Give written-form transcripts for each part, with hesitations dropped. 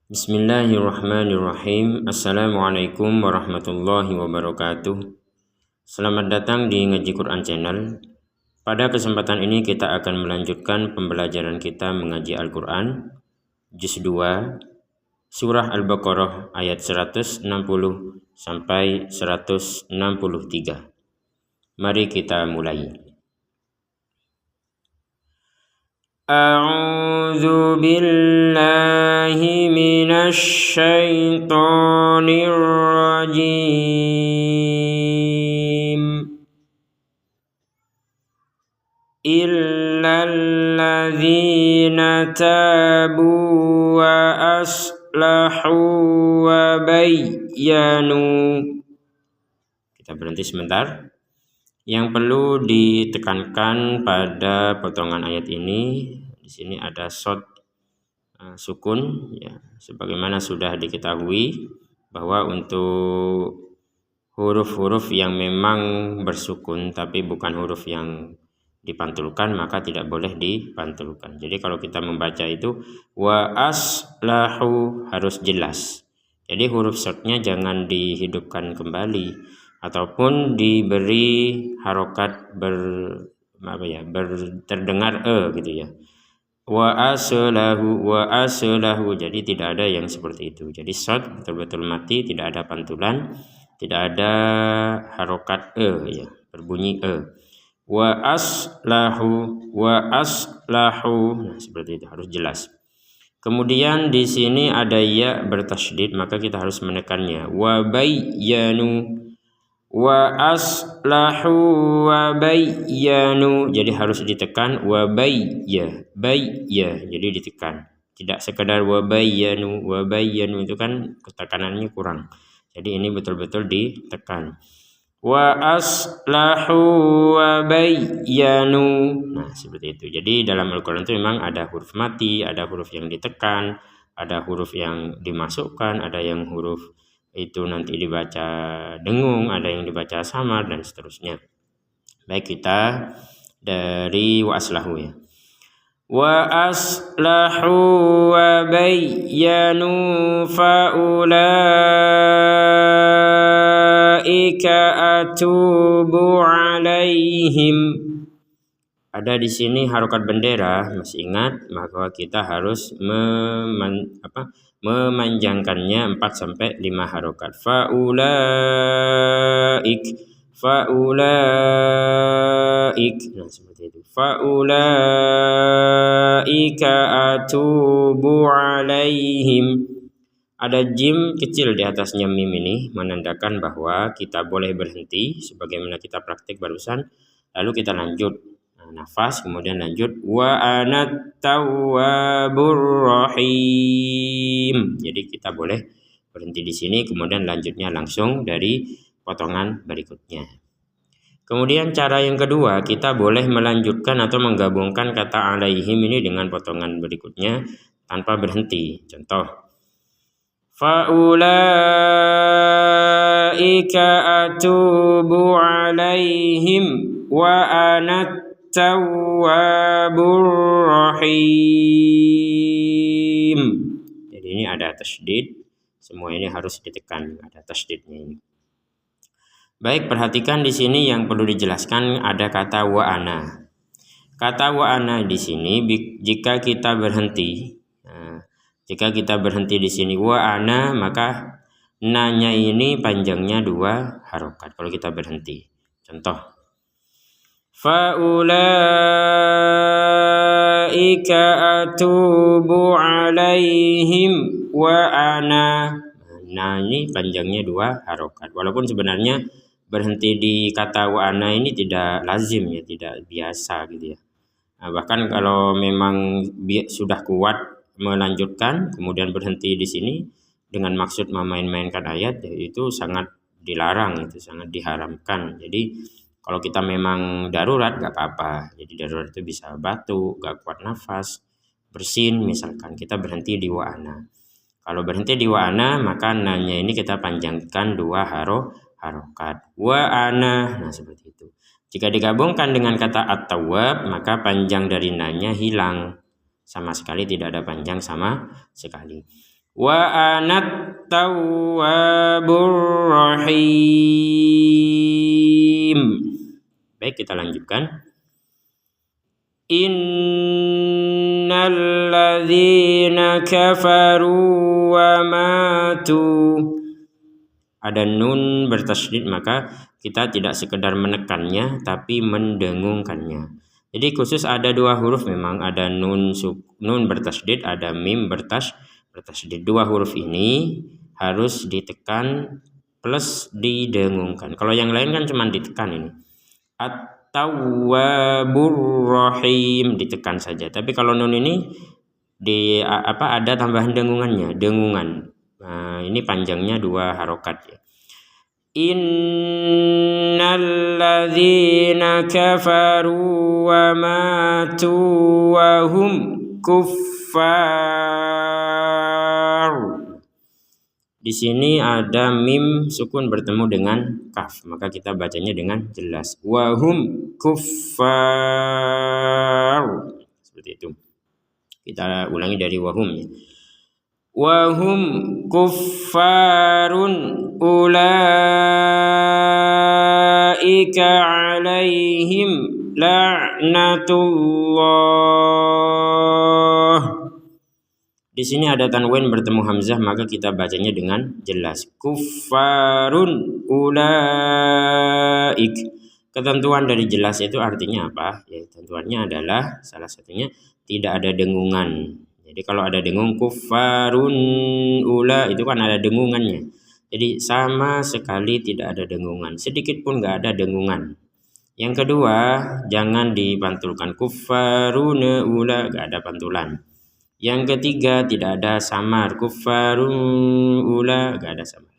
Bismillahirrahmanirrahim. Assalamualaikum warahmatullahi wabarakatuh. Selamat datang di Ngaji Quran Channel. Pada kesempatan ini kita akan melanjutkan pembelajaran kita mengaji Al-Quran Juz 2 Surah Al-Baqarah ayat 160 sampai 163. Mari kita mulai. A'udzu billahi minasy syaithanir rajim. Illal ladzina tabu wa aslahu wa bayyanu. Kita berhenti sebentar. Yang perlu ditekankan pada potongan ayat ini, di sini ada shad sukun, ya, sebagaimana sudah diketahui bahwa untuk huruf-huruf yang memang bersukun tapi bukan huruf yang dipantulkan maka tidak boleh dipantulkan. Jadi kalau kita membaca itu wa aslahu harus jelas. Jadi huruf shadnya jangan dihidupkan kembali ataupun diberi harokat terdengar gitu ya. Wa aslahu jadi tidak ada yang seperti itu. Jadi shad betul-betul mati, tidak ada pantulan, tidak ada harokat ya, berbunyi wa aslahu nah, seperti itu harus jelas. Kemudian di sini ada ya bertasydid, maka kita harus menekannya. Wa bayyanu wa aslahu wa bayyanu, jadi harus ditekan wa bayya jadi ditekan, tidak sekedar wa bayyanu itu kan ketekanannya kurang, jadi ini betul-betul ditekan wa aslahu wa bayyanu. Nah seperti itu. Jadi dalam Al-Quran itu memang ada huruf mati, ada huruf yang ditekan, ada huruf yang dimasukkan, ada yang huruf itu nanti dibaca dengung, ada yang dibaca samar dan seterusnya. Baik, kita dari wa aslahu ya. Wa aslahu wa bayyanu fa ulaika atubu alaihim. Ada di sini harokat bendera, masih ingat, maka kita harus memanjangkannya 4 sampai 5 harokat. Faulaik. Nah seperti itu. Faulaika atubu alaihim. Ada jim kecil di atasnya mim ini menandakan bahwa kita boleh berhenti sebagaimana kita praktik barusan. Lalu kita lanjut nafas, kemudian lanjut wa anat tawwabur rahim. Jadi kita boleh berhenti di sini, kemudian lanjutnya langsung dari potongan berikutnya. Kemudian cara yang kedua, kita boleh melanjutkan atau menggabungkan kata alaihim ini dengan potongan berikutnya tanpa berhenti. Contoh, faulaika atubu alaihim wa anat tawwabur rahim. Jadi ini ada tasydid, semua ini harus ditekan, ada tasydidnya ini. Baik, perhatikan di sini yang perlu dijelaskan ada kata wa ana. Kata wa ana di sini jika kita berhenti, di sini wa ana, maka nanya ini panjangnya 2 harokat kalau kita berhenti. Contoh, faulaika atubu alaihim wa ana. Nah ini panjangnya 2 harokat. Walaupun sebenarnya berhenti di kata wa ana ini tidak lazim ya, tidak biasa gitu ya. Nah, bahkan kalau memang sudah kuat melanjutkan kemudian berhenti di sini dengan maksud memain-mainkan ayat, ya, itu sangat dilarang, itu sangat diharamkan. Jadi kalau kita memang darurat gak apa-apa. Jadi darurat itu bisa batuk, gak kuat nafas, bersin misalkan, kita berhenti di wa ana. Kalau berhenti di wa ana, maka nanya ini kita panjangkan 2 harokat. Wa ana, nah seperti itu. Jika digabungkan dengan kata at-tawwab, maka panjang dari nanya hilang. Sama sekali tidak ada panjang sama sekali. wa anat tawwabur rahim. Baik, kita lanjutkan. Innal ladzina kafaru wa matu. Ada nun bertasydid, maka kita tidak sekedar menekannya tapi mendengungkannya. Jadi khusus ada dua huruf memang, ada nun bertasydid, ada mim bertasydid. Dua huruf ini harus ditekan plus didengungkan. Kalau yang lain kan cuma ditekan ini. At-Tawwabur Rahim ditekan saja. Tapi kalau nun ini ada tambahan dengungannya, dengungan. Nah, ini panjangnya 2 harokat ya. Innal ladzina kafaru wa matu wa hum kuffar. Di sini ada mim sukun bertemu dengan kaf, maka kita bacanya dengan jelas. Wa hum kuffar. Seperti itu. Kita ulangi dari wahum ya. Wahum kuffarun ulaika alaihim la'natullah. Di sini ada tanwin bertemu hamzah, maka kita bacanya dengan jelas. Kuffarun ulaik. Ketentuan dari jelas itu artinya apa? Ya, ketentuannya adalah salah satunya tidak ada dengungan. Jadi kalau ada dengung kuffarun ula itu kan ada dengungannya. Jadi sama sekali tidak ada dengungan, sedikit pun nggak ada dengungan. Yang kedua, jangan dipantulkan kuffarun ula, nggak ada pantulan. Yang ketiga, tidak ada samar, kuffarun ula, nggak ada samar.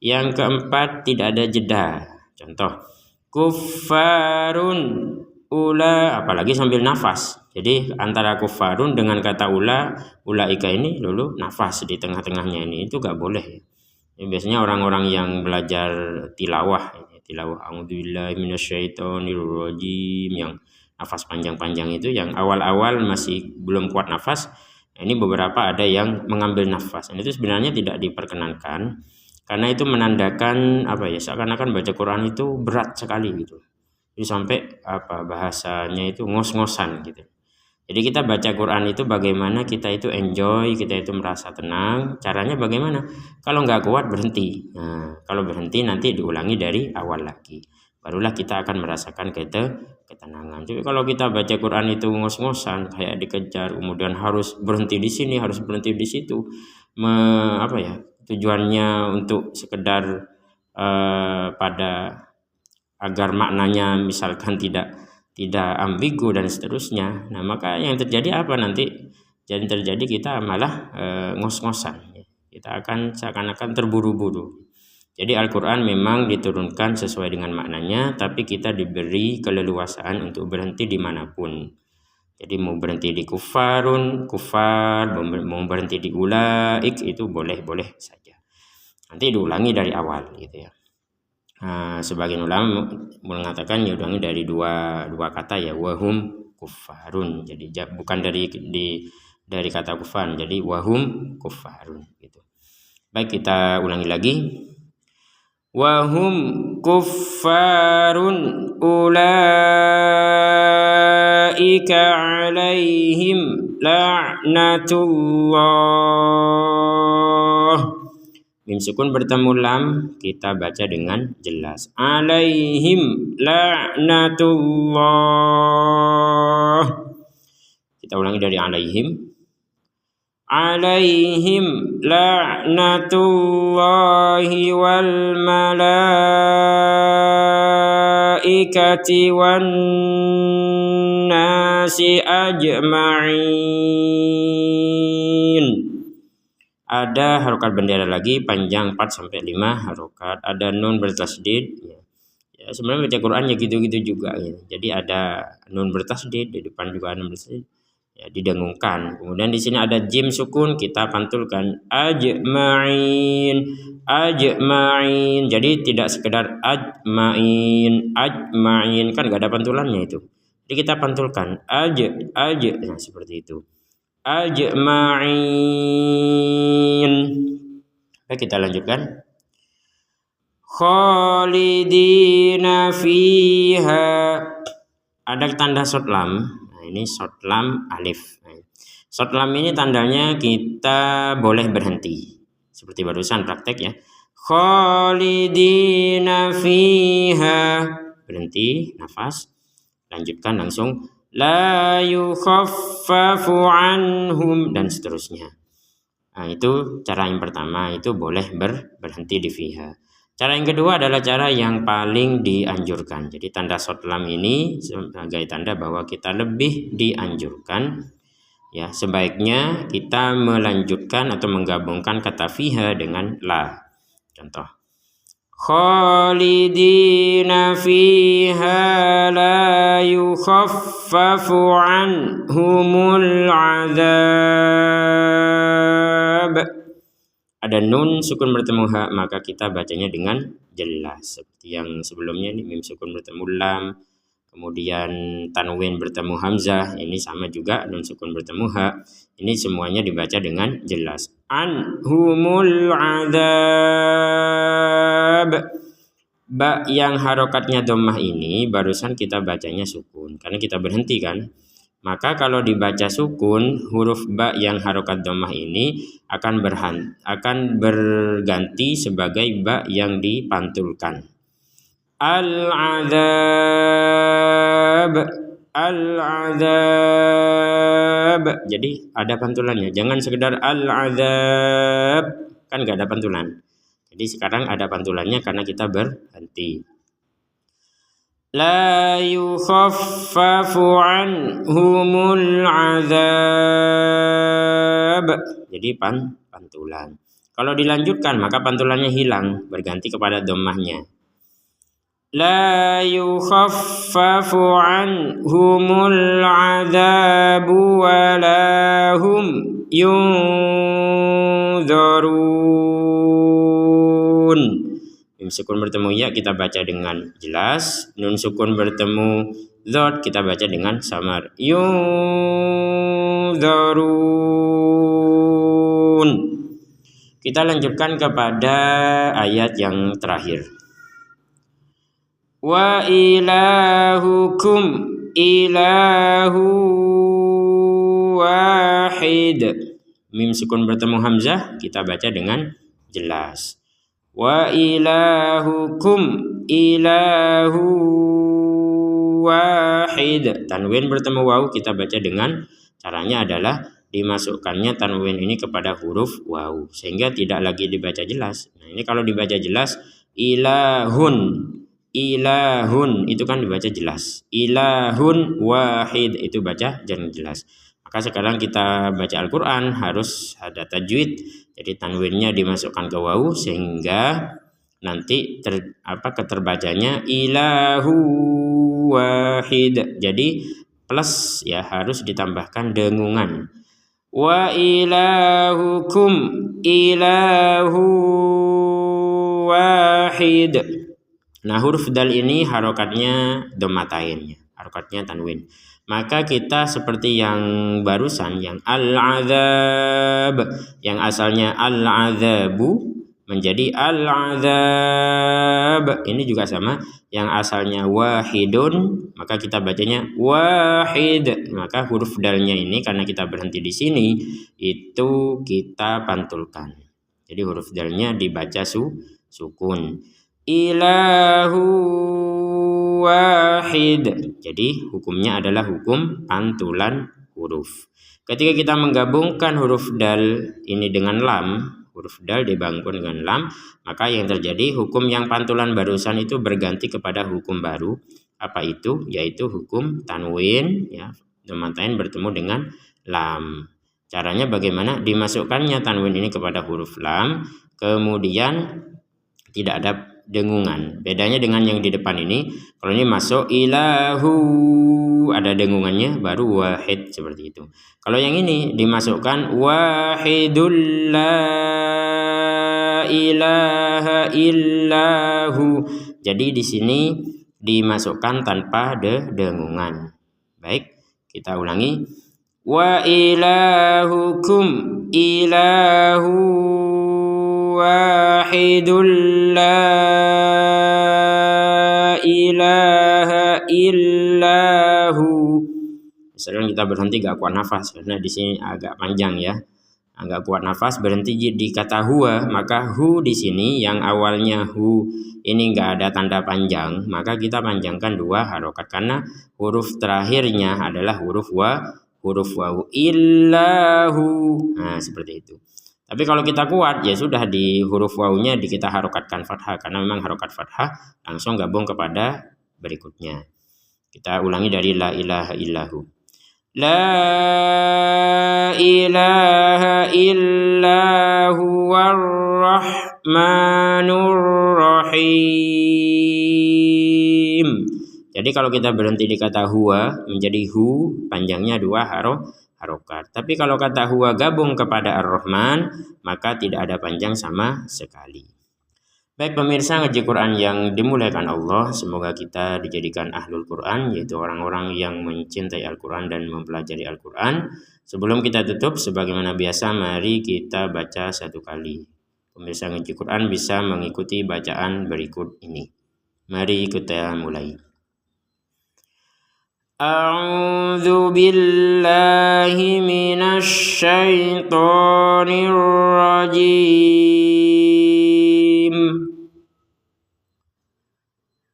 Yang keempat, tidak ada jeda. Contoh, kuffarun ula, apalagi sambil nafas. Jadi antara kuffarun dengan kata ulaika ini dulu nafas di tengah-tengahnya ini, itu gak boleh. Ya, biasanya orang-orang yang belajar tilawah a'udzubillahi minasyaitonirrajim, yang nafas panjang-panjang itu, yang awal-awal masih belum kuat nafas. Ini beberapa ada yang mengambil nafas. Dan itu sebenarnya tidak diperkenankan, karena itu menandakan seakan-akan baca Quran itu berat sekali gitu. Jadi sampai bahasanya itu ngos-ngosan gitu. Jadi kita baca Quran itu bagaimana kita itu enjoy, kita itu merasa tenang. Caranya bagaimana? Kalau nggak kuat berhenti. Nah, kalau berhenti nanti diulangi dari awal lagi. Barulah kita akan merasakan ketenangan. Jadi kalau kita baca Quran itu ngos-ngosan, kayak dikejar, kemudian harus berhenti di sini, harus berhenti di situ, tujuannya untuk sekedar agar maknanya misalkan tidak ambigu dan seterusnya. Nah, maka yang terjadi apa nanti? Jadi terjadi kita malah ngos-ngosan. Kita akan seakan-akan terburu-buru. Jadi Al-Quran memang diturunkan sesuai dengan maknanya, tapi kita diberi keleluasaan untuk berhenti dimanapun. Jadi mau berhenti di kufar, mau berhenti di ulaik, itu boleh-boleh saja. Nanti diulangi dari awal gitu ya. Sebagian ulama mengatakan diulangi dari dua kata ya, wahum kufarun. Jadi bukan dari kata kufar, jadi wahum kufarun gitu. Baik, kita ulangi lagi. Wahum kuffarun ulaika alaihim la'natullah. Mim sukun bertemu lam, kita baca dengan jelas. Alaihim la'natullah. Kita ulangi dari alaihim. Alaihim la'natullahi wal malaikati wan nasi ajma'in. Ada harokat bendera lagi panjang 4-5 harokat. Ada nun bertasydid. Ya, sebenarnya baca Quran ya gitu-gitu juga ya. Jadi ada nun bertasydid, di depan juga ada nun bertasydid. Ya, didengungkan. Kemudian di sini ada jim sukun, kita pantulkan ajma'in. Jadi tidak sekedar ajma'in kan gak ada pantulannya itu. Jadi kita pantulkan nah seperti itu. Ajma'in. Baik, kita lanjutkan. Khalidina fiha, ada tanda short lam. Nah, ini short lam alif. Short lam ini tandanya kita boleh berhenti. Seperti barusan praktek ya. Khalidina fiha, berhenti, nafas. Lanjutkan langsung. La yukhaffafu anhum, dan seterusnya. Nah, itu cara yang pertama, itu boleh berhenti di fiha. Cara yang kedua adalah cara yang paling dianjurkan. Jadi tanda short lam ini sebagai tanda bahwa kita lebih dianjurkan, ya, sebaiknya kita melanjutkan atau menggabungkan kata fiha dengan la. Contoh, khalidina fiha la yukhaffafu anhumul azab. Ada nun sukun bertemu ha, maka kita bacanya dengan jelas. Seperti yang sebelumnya nih, mim sukun bertemu lam, kemudian tanwin bertemu hamzah, ini sama juga nun sukun bertemu ha. Ini semuanya dibaca dengan jelas. Anhumul azab. Ba yang harokatnya dhammah ini barusan kita bacanya sukun karena kita berhenti kan. Maka kalau dibaca sukun, huruf ba yang harokat dhammah ini akan berganti sebagai ba yang dipantulkan. Al-azab, al-azab. Jadi ada pantulannya. Jangan sekedar al-azab, kan nggak ada pantulan. Jadi sekarang ada pantulannya karena kita berhenti. La yukhaffafu anhumul azab. Jadi pantulan. Kalau dilanjutkan maka pantulannya hilang, berganti kepada dhammahnya. La yukhaffafu anhumul azabu wa lahum yunzarun. Mim sukun bertemu ya kita baca dengan jelas, nun sukun bertemu dhad kita baca dengan samar. Yunzarun. Kita lanjutkan kepada ayat yang terakhir. Wa ilahukum ilahu wahid. Mim sukun bertemu hamzah kita baca dengan jelas. Wa ilahukum ilahu wahid. Tanwin bertemu waw kita baca dengan caranya adalah dimasukkannya tanwin ini kepada huruf waw sehingga tidak lagi dibaca jelas. Nah, ini kalau dibaca jelas ilahun, ilahun itu kan dibaca jelas. Ilahun wahid itu baca jangan jelas. Maka sekarang kita baca Al-Quran harus ada tajwid. Jadi tanwinnya dimasukkan ke wawu sehingga nanti keterbacanya ilahu wahid. Jadi plus ya harus ditambahkan dengungan. Wa ilahukum ilahu wahid. Nah, huruf dal ini harokatnya dhammatain, harokatnya tanwin. Maka kita seperti yang barusan, yang al-azab, yang asalnya al-azabu menjadi al-azab. Ini juga sama, yang asalnya wahidun, maka kita bacanya wahid. Maka huruf dalnya ini karena kita berhenti di sini, itu kita pantulkan. Jadi huruf dalnya dibaca sukun. Ilahu wahid. Jadi hukumnya adalah hukum pantulan huruf. Ketika kita menggabungkan huruf dal ini dengan lam, huruf dal dibangun dengan lam, maka yang terjadi hukum yang pantulan barusan itu berganti kepada hukum baru. Apa itu? Yaitu hukum tanwin, ya, dhammatain bertemu dengan lam. Caranya bagaimana? Dimasukkannya tanwin ini kepada huruf lam, kemudian tidak ada dengungan. Bedanya dengan yang di depan ini, kalau ini masuk ilahu ada dengungannya baru wahid seperti itu. Kalau yang ini dimasukkan wahidul la ilaha illahu. Jadi di sini dimasukkan tanpa dengungan. Baik, kita ulangi. Wa ilahukum ilahu wa wahidul la ilaha illahu. Misalkan kita berhenti gak kuat nafas karena di sini agak panjang ya. Agak kuat nafas berhenti di kata huwa, maka hu di sini yang awalnya hu ini nggak ada tanda panjang, maka kita panjangkan 2 harokat karena huruf terakhirnya adalah huruf wawu illahu. Nah seperti itu. Tapi kalau kita kuat ya sudah di huruf wawunya kita harokatkan fathah karena memang harokat fathah langsung gabung kepada berikutnya. Kita ulangi dari la ilaha illahu. La ilaha illa huwar rahmanur rahim. Jadi kalau kita berhenti di kata huwa menjadi hu, panjangnya 2 harokat. Tapi kalau kata huwa gabung kepada ar-Rahman, maka tidak ada panjang sama sekali. Baik pemirsa ngaji Quran yang dimuliakan Allah, semoga kita dijadikan ahlul Quran, yaitu orang-orang yang mencintai Al-Quran dan mempelajari Al-Quran. Sebelum kita tutup, sebagaimana biasa, mari kita baca 1 kali. Pemirsa ngaji Quran bisa mengikuti bacaan berikut ini. Mari kita mulai. A'udzu billahi minasy syaithanir rajim.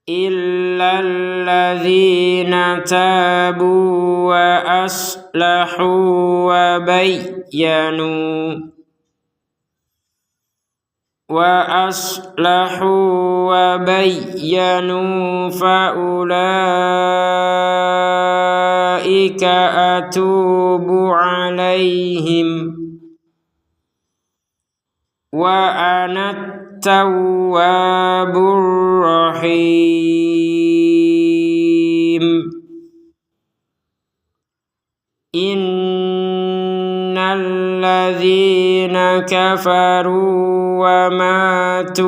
Illal ladzina tabu wa aslahu wa bayyanu fa ulaika atubu alaihim wa ana tawwabur rahim. Innal ladzina kafaru wa matu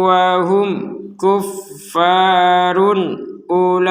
wa hum kuffarun ulaika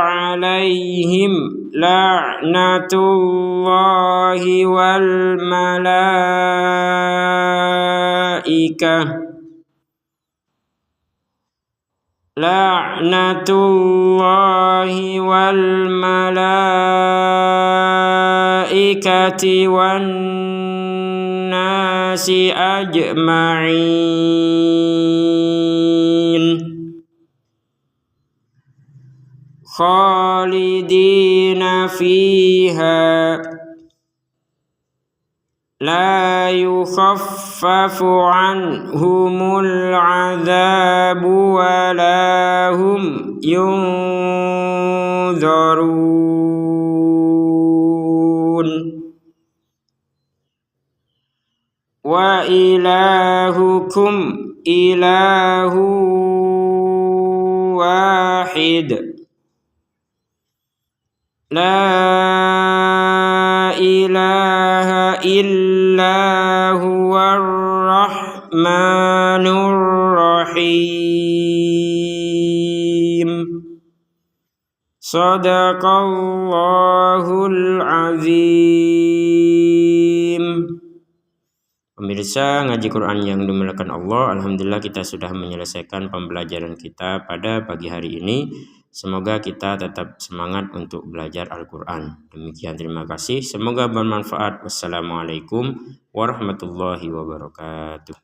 alaihim la'natullahi wal malaikati wan nasi ajma'in khalidina fiha la yukhaffafu anhumul adzabu wa la hum yunzarun. Wa ilahukum ilahu wahid. La ilaha illa huwar rahmanur rahim. Sadaqallahul azim. Pemirsa ngaji Quran yang dimuliakan Allah, alhamdulillah kita sudah menyelesaikan pembelajaran kita pada pagi hari ini. Semoga kita tetap semangat untuk belajar Al-Quran. Demikian, terima kasih. Semoga bermanfaat. Wassalamualaikum warahmatullahi wabarakatuh.